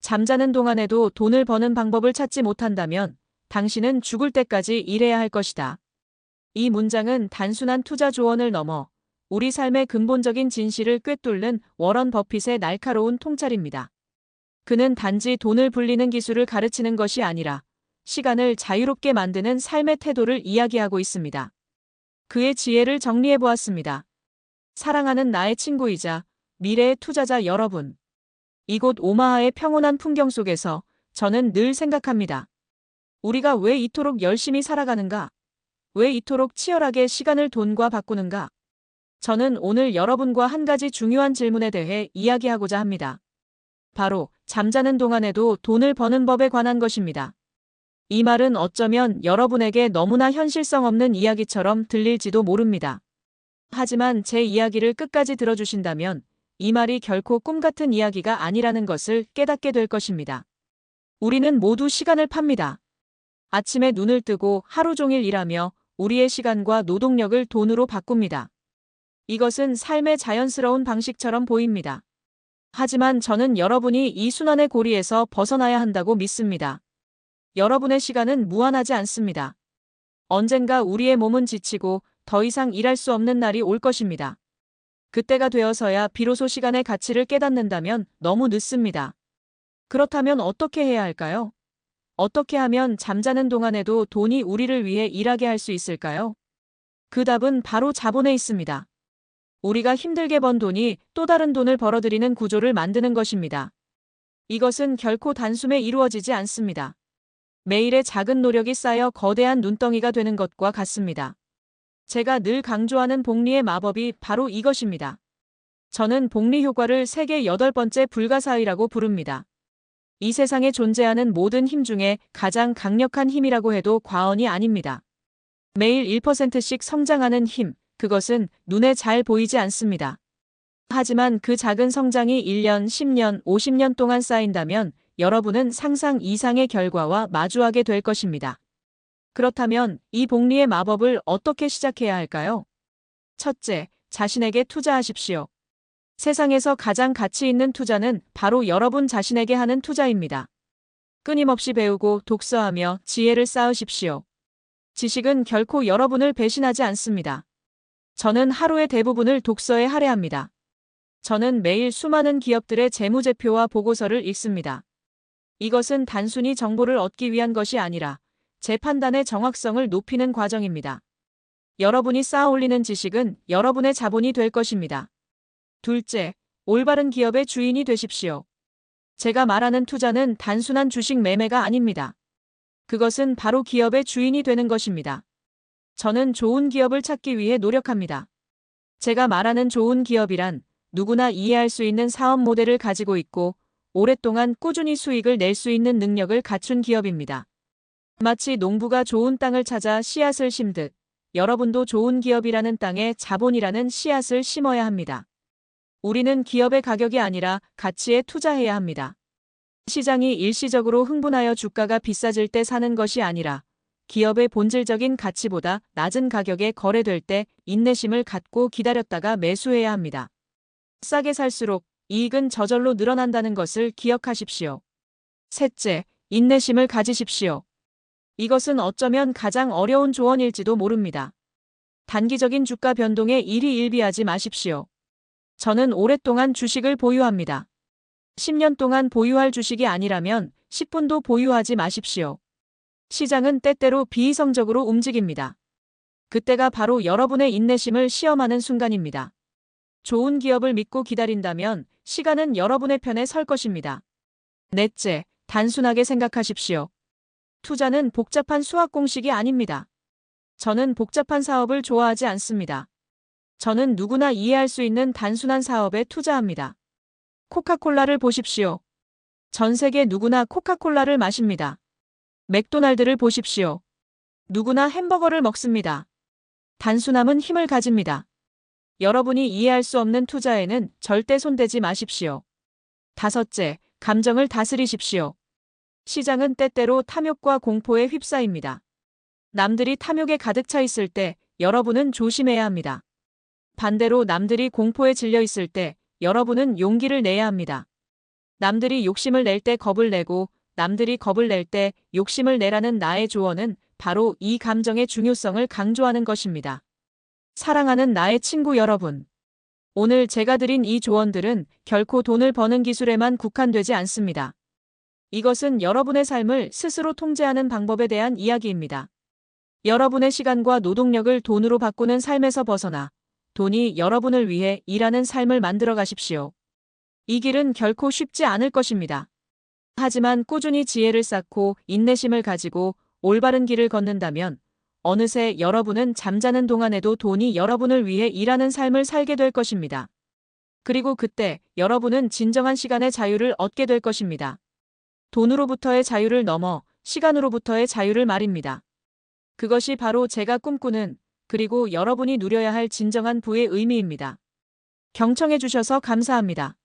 잠자는 동안에도 돈을 버는 방법을 찾지 못한다면 당신은 죽을 때까지 일해야 할 것이다. 이 문장은 단순한 투자 조언을 넘어 우리 삶의 근본적인 진실을 꿰뚫는 워런 버핏의 날카로운 통찰입니다. 그는 단지 돈을 불리는 기술을 가르치는 것이 아니라 시간을 자유롭게 만드는 삶의 태도를 이야기하고 있습니다. 그의 지혜를 정리해 보았습니다. 사랑하는 나의 친구이자 미래의 투자자 여러분. 이곳 오마하의 평온한 풍경 속에서 저는 늘 생각합니다. 우리가 왜 이토록 열심히 살아가는가? 왜 이토록 치열하게 시간을 돈과 바꾸는가? 저는 오늘 여러분과 한 가지 중요한 질문에 대해 이야기하고자 합니다. 바로 잠자는 동안에도 돈을 버는 법에 관한 것입니다. 이 말은 어쩌면 여러분에게 너무나 현실성 없는 이야기처럼 들릴지도 모릅니다. 하지만 제 이야기를 끝까지 들어주신다면 이 말이 결코 꿈 같은 이야기가 아니라는 것을 깨닫게 될 것입니다. 우리는 모두 시간을 팝니다. 아침에 눈을 뜨고 하루 종일 일하며 우리의 시간과 노동력을 돈으로 바꿉니다. 이것은 삶의 자연스러운 방식처럼 보입니다. 하지만 저는 여러분이 이 순환의 고리에서 벗어나야 한다고 믿습니다. 여러분의 시간은 무한하지 않습니다. 언젠가 우리의 몸은 지치고 더 이상 일할 수 없는 날이 올 것입니다. 그때가 되어서야 비로소 시간의 가치를 깨닫는다면 너무 늦습니다. 그렇다면 어떻게 해야 할까요? 어떻게 하면 잠자는 동안에도 돈이 우리를 위해 일하게 할 수 있을까요? 그 답은 바로 자본에 있습니다. 우리가 힘들게 번 돈이 또 다른 돈을 벌어들이는 구조를 만드는 것입니다. 이것은 결코 단숨에 이루어지지 않습니다. 매일의 작은 노력이 쌓여 거대한 눈덩이가 되는 것과 같습니다. 제가 늘 강조하는 복리의 마법이 바로 이것입니다. 저는 복리 효과를 세계 8번째 불가사의라고 부릅니다. 이 세상에 존재하는 모든 힘 중에 가장 강력한 힘이라고 해도 과언이 아닙니다. 매일 1%씩 성장하는 힘, 그것은 눈에 잘 보이지 않습니다. 하지만 그 작은 성장이 1년, 10년, 50년 동안 쌓인다면 여러분은 상상 이상의 결과와 마주하게 될 것입니다. 그렇다면 이 복리의 마법을 어떻게 시작해야 할까요? 첫째, 자신에게 투자하십시오. 세상에서 가장 가치 있는 투자는 바로 여러분 자신에게 하는 투자입니다. 끊임없이 배우고 독서하며 지혜를 쌓으십시오. 지식은 결코 여러분을 배신하지 않습니다. 저는 하루의 대부분을 독서에 할애합니다. 저는 매일 수많은 기업들의 재무제표와 보고서를 읽습니다. 이것은 단순히 정보를 얻기 위한 것이 아니라 제 판단의 정확성을 높이는 과정입니다. 여러분이 쌓아 올리는 지식은 여러분의 자본이 될 것입니다. 둘째, 올바른 기업의 주인이 되십시오. 제가 말하는 투자는 단순한 주식 매매가 아닙니다. 그것은 바로 기업의 주인이 되는 것입니다. 저는 좋은 기업을 찾기 위해 노력합니다. 제가 말하는 좋은 기업이란 누구나 이해할 수 있는 사업 모델을 가지고 있고 오랫동안 꾸준히 수익을 낼 수 있는 능력을 갖춘 기업입니다. 마치 농부가 좋은 땅을 찾아 씨앗을 심듯 여러분도 좋은 기업이라는 땅에 자본이라는 씨앗을 심어야 합니다. 우리는 기업의 가격이 아니라 가치에 투자해야 합니다. 시장이 일시적으로 흥분하여 주가가 비싸질 때 사는 것이 아니라 기업의 본질적인 가치보다 낮은 가격에 거래될 때 인내심을 갖고 기다렸다가 매수해야 합니다. 싸게 살수록 이익은 저절로 늘어난다는 것을 기억하십시오. 셋째, 인내심을 가지십시오. 이것은 어쩌면 가장 어려운 조언일지도 모릅니다. 단기적인 주가 변동에 일희일비하지 마십시오. 저는 오랫동안 주식을 보유합니다. 10년 동안 보유할 주식이 아니라면 10분도 보유하지 마십시오. 시장은 때때로 비이성적으로 움직입니다. 그때가 바로 여러분의 인내심을 시험하는 순간입니다. 좋은 기업을 믿고 기다린다면 시간은 여러분의 편에 설 것입니다. 넷째, 단순하게 생각하십시오. 투자는 복잡한 수학 공식이 아닙니다. 저는 복잡한 사업을 좋아하지 않습니다. 저는 누구나 이해할 수 있는 단순한 사업에 투자합니다. 코카콜라를 보십시오. 전 세계 누구나 코카콜라를 마십니다. 맥도날드를 보십시오. 누구나 햄버거를 먹습니다. 단순함은 힘을 가집니다. 여러분이 이해할 수 없는 투자에는 절대 손대지 마십시오. 다섯째, 감정을 다스리십시오. 시장은 때때로 탐욕과 공포에 휩싸입니다. 남들이 탐욕에 가득 차 있을 때 여러분은 조심해야 합니다. 반대로 남들이 공포에 질려 있을 때 여러분은 용기를 내야 합니다. 남들이 욕심을 낼 때 겁을 내고 남들이 겁을 낼 때 욕심을 내라는 나의 조언은 바로 이 감정의 중요성을 강조하는 것입니다. 사랑하는 나의 친구 여러분. 오늘 제가 드린 이 조언들은 결코 돈을 버는 기술에만 국한되지 않습니다. 이것은 여러분의 삶을 스스로 통제하는 방법에 대한 이야기입니다. 여러분의 시간과 노동력을 돈으로 바꾸는 삶에서 벗어나 돈이 여러분을 위해 일하는 삶을 만들어 가십시오. 이 길은 결코 쉽지 않을 것입니다. 하지만 꾸준히 지혜를 쌓고 인내심을 가지고 올바른 길을 걷는다면 어느새 여러분은 잠자는 동안에도 돈이 여러분을 위해 일하는 삶을 살게 될 것입니다. 그리고 그때 여러분은 진정한 시간의 자유를 얻게 될 것입니다. 돈으로부터의 자유를 넘어 시간으로부터의 자유를 말입니다. 그것이 바로 제가 꿈꾸는 그리고 여러분이 누려야 할 진정한 부의 의미입니다. 경청해 주셔서 감사합니다.